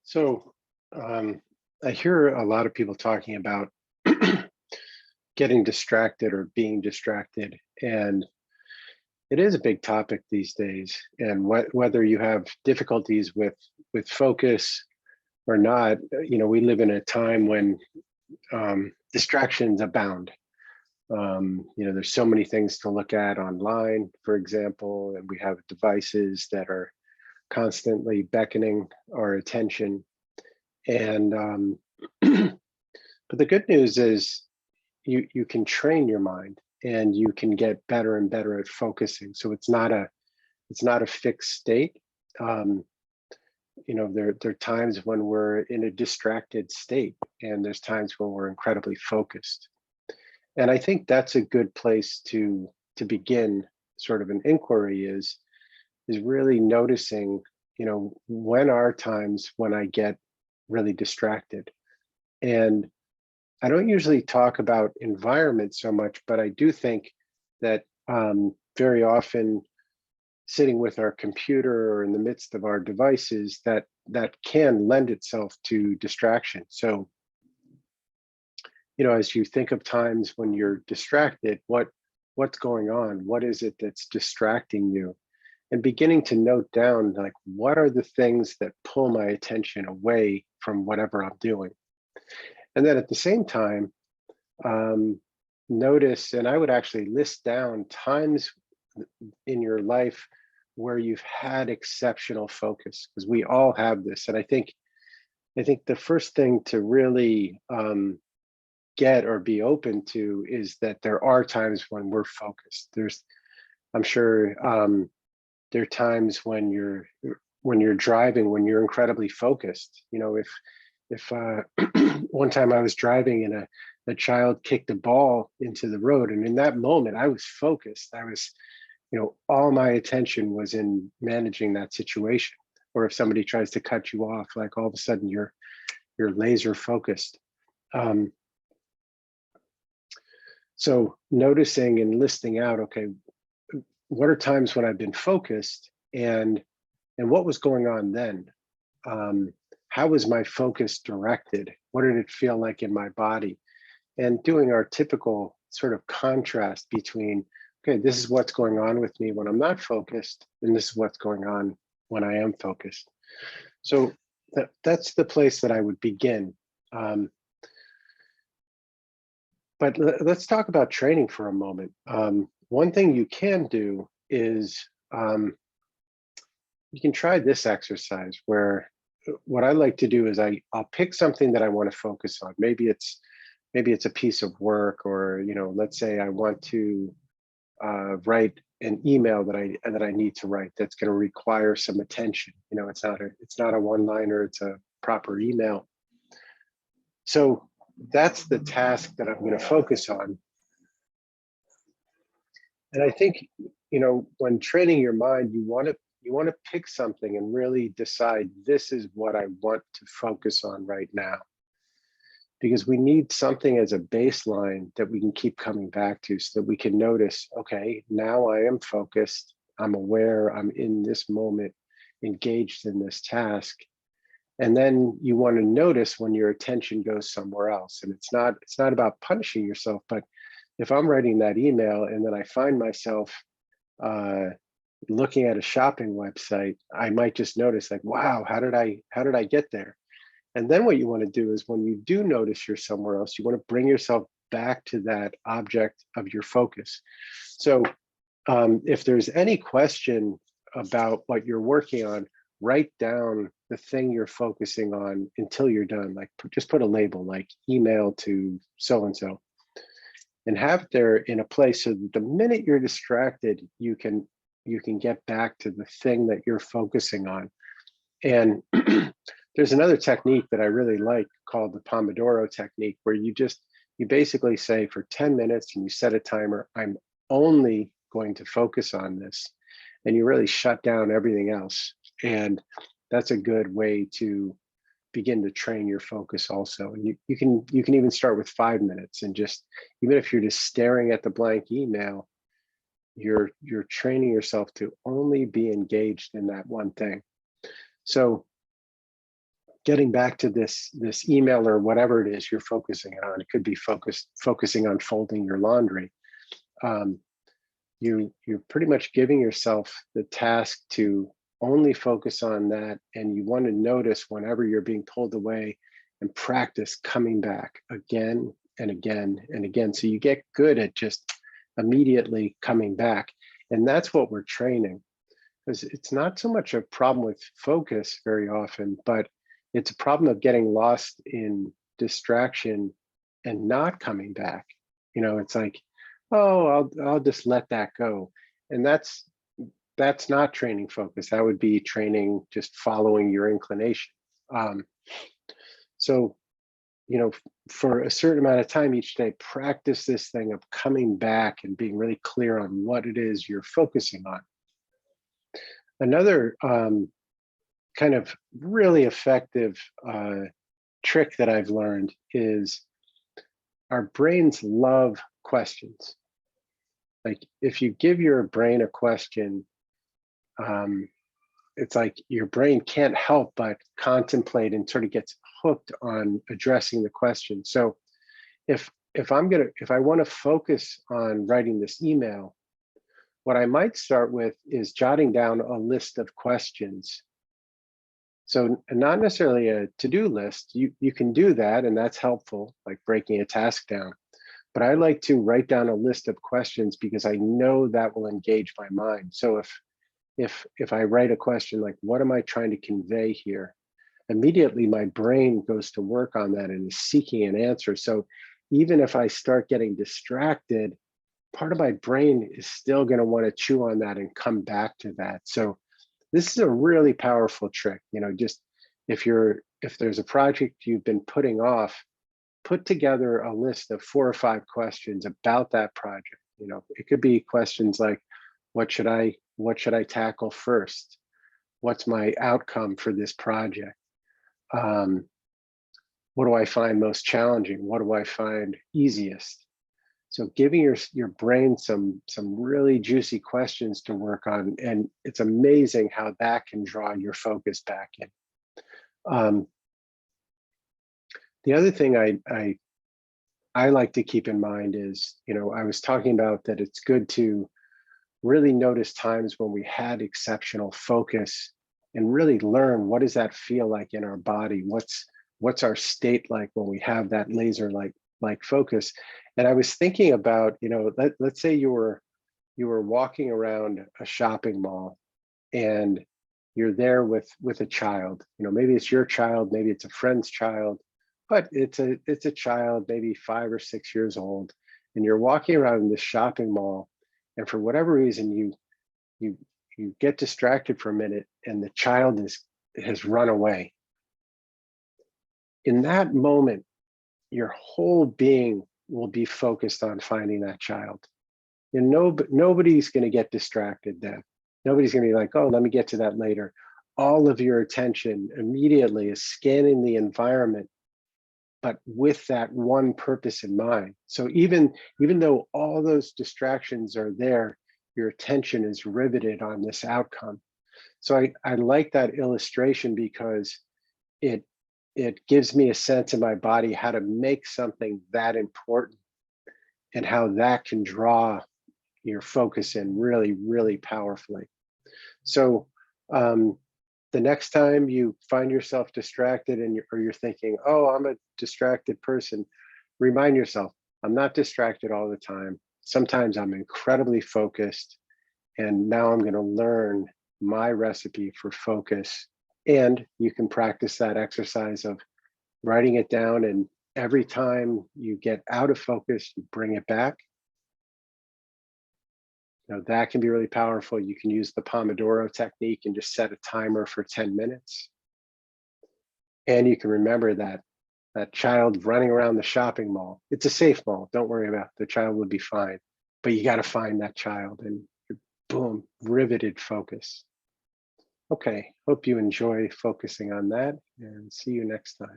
So I hear a lot of people talking about getting distracted or being distracted, and it is a big topic these days. And whether you have difficulties with focus or not, we live in a time when distractions abound. There's so many things to look at online, for example, and we have devices that are constantly beckoning our attention. And but the good news is you can train your mind and you can get better and better at focusing. So it's not a fixed state. Um, there are times when we're in a distracted state, and there's times when we're incredibly focused. And I think that's a good place to begin sort of an inquiry is really noticing, when are times when I get really distracted. And I don't usually talk about environment so much, but I do think that very often sitting with our computer or in the midst of our devices, that can lend itself to distraction. So, as you think of times when you're distracted, what's going on? What is it that's distracting you? And beginning to note down, like, what are the things that pull my attention away from whatever I'm doing? And then at the same time, notice, and I would actually list down times in your life where you've had exceptional focus, because we all have this. And I think the first thing to really get or be open to is that there are times when we're focused. I'm sure there are times when you're driving, when you're incredibly focused. If one time I was driving and a child kicked a ball into the road, and in that moment I was focused. I was, all my attention was in managing that situation. Or if somebody tries to cut you off, like, all of a sudden you're laser focused. So noticing and listing out, okay, what are times when I've been focused, and what was going on then? How was my focus directed? What did it feel like in my body? And doing our typical sort of contrast between, okay, this is what's going on with me when I'm not focused, and this is what's going on when I am focused. So that's the place that I would begin. But let's talk about training for a moment. One thing you can do is you can try this exercise where what I like to do is I'll pick something that I want to focus on. Maybe it's a piece of work, or let's say I want to write an email that I need to write that's going to require some attention. It's not a one-liner, it's a proper email. So that's the task that I'm going to focus on. And I think, when training your mind, you want to pick something and really decide, this is what I want to focus on right now. Because we need something as a baseline that we can keep coming back to, so that we can notice, okay, now I am focused, I'm aware, I'm in this moment, engaged in this task. And then you want to notice when your attention goes somewhere else. And it's not about punishing yourself, but if I'm writing that email and then I find myself looking at a shopping website, I might just notice, like, wow, how did I get there? And then what you want to do is, when you do notice you're somewhere else, you want to bring yourself back to that object of your focus. So if there's any question about what you're working on, write down the thing you're focusing on until you're done. Like, just put a label, like email to so-and-so, and have it there in a place so that the minute you're distracted, you can get back to the thing that you're focusing on. And there's another technique that I really like called the Pomodoro technique, where you basically say, for 10 minutes, and you set a timer, I'm only going to focus on this. And you really shut down everything else. And that's a good way to begin to train your focus also. And you can even start with 5 minutes, and just, even if you're just staring at the blank email, you're training yourself to only be engaged in that one thing. So getting back to this email or whatever it is you're focusing on. It could be focusing on folding your laundry. You're pretty much giving yourself the task to only focus on that, and you want to notice whenever you're being pulled away and practice coming back again and again and again. So you get good at just immediately coming back. And that's what we're training, because it's not so much a problem with focus very often, but it's a problem of getting lost in distraction and not coming back. It's like, oh, I'll just let that go. And that's not training focus. That would be training just following your inclination. So, for a certain amount of time each day, practice this thing of coming back and being really clear on what it is you're focusing on. Another kind of really effective trick that I've learned is our brains love questions. Like if you give your brain a question, it's like your brain can't help but contemplate and sort of gets hooked on addressing the question. So if I want to focus on writing this email, what I might start with is jotting down a list of questions. So not necessarily a to-do list. You can do that, and that's helpful, like breaking a task down. But I like to write down a list of questions because I know that will engage my mind. So if I write a question like, what am I trying to convey here? Immediately my brain goes to work on that and is seeking an answer. So even if I start getting distracted, part of my brain is still going to want to chew on that and come back to that. So this is a really powerful trick. Just if there's a project you've been putting off, put together a list of 4 or 5 questions about that project. It could be questions like, what should I tackle first? What's my outcome for this project? What do I find most challenging? What do I find easiest? So giving your brain some really juicy questions to work on, and it's amazing how that can draw your focus back in. The other thing I like to keep in mind is, I was talking about that it's good to really notice times when we had exceptional focus and really learn, what does that feel like in our body? What's our state like when we have that laser like focus? And I was thinking about, let's say you were walking around a shopping mall and you're there with a child. Maybe it's your child, maybe it's a friend's child, but it's a child, maybe 5 or 6 years old, and you're walking around in this shopping mall, and for whatever reason you get distracted for a minute, and the child has run away. In that moment, your whole being will be focused on finding that child. And nobody's going to get distracted then. Nobody's going to be like, oh, let me get to that later. All of your attention immediately is scanning the environment, but with that one purpose in mind. So even though all those distractions are there, your attention is riveted on this outcome. So I like that illustration because it gives me a sense in my body how to make something that important and how that can draw your focus in really, really powerfully. So the next time you find yourself distracted or you're thinking, oh, I'm a distracted person, remind yourself, I'm not distracted all the time. Sometimes I'm incredibly focused, and now I'm going to learn my recipe for focus. And you can practice that exercise of writing it down, and every time you get out of focus, you bring it back. That can be really powerful. You can use the Pomodoro technique and just set a timer for 10 minutes. And you can remember that child running around the shopping mall. It's a safe mall. Don't worry about it. The child will be fine. But you got to find that child, and boom, riveted focus. Okay, hope you enjoy focusing on that, and see you next time.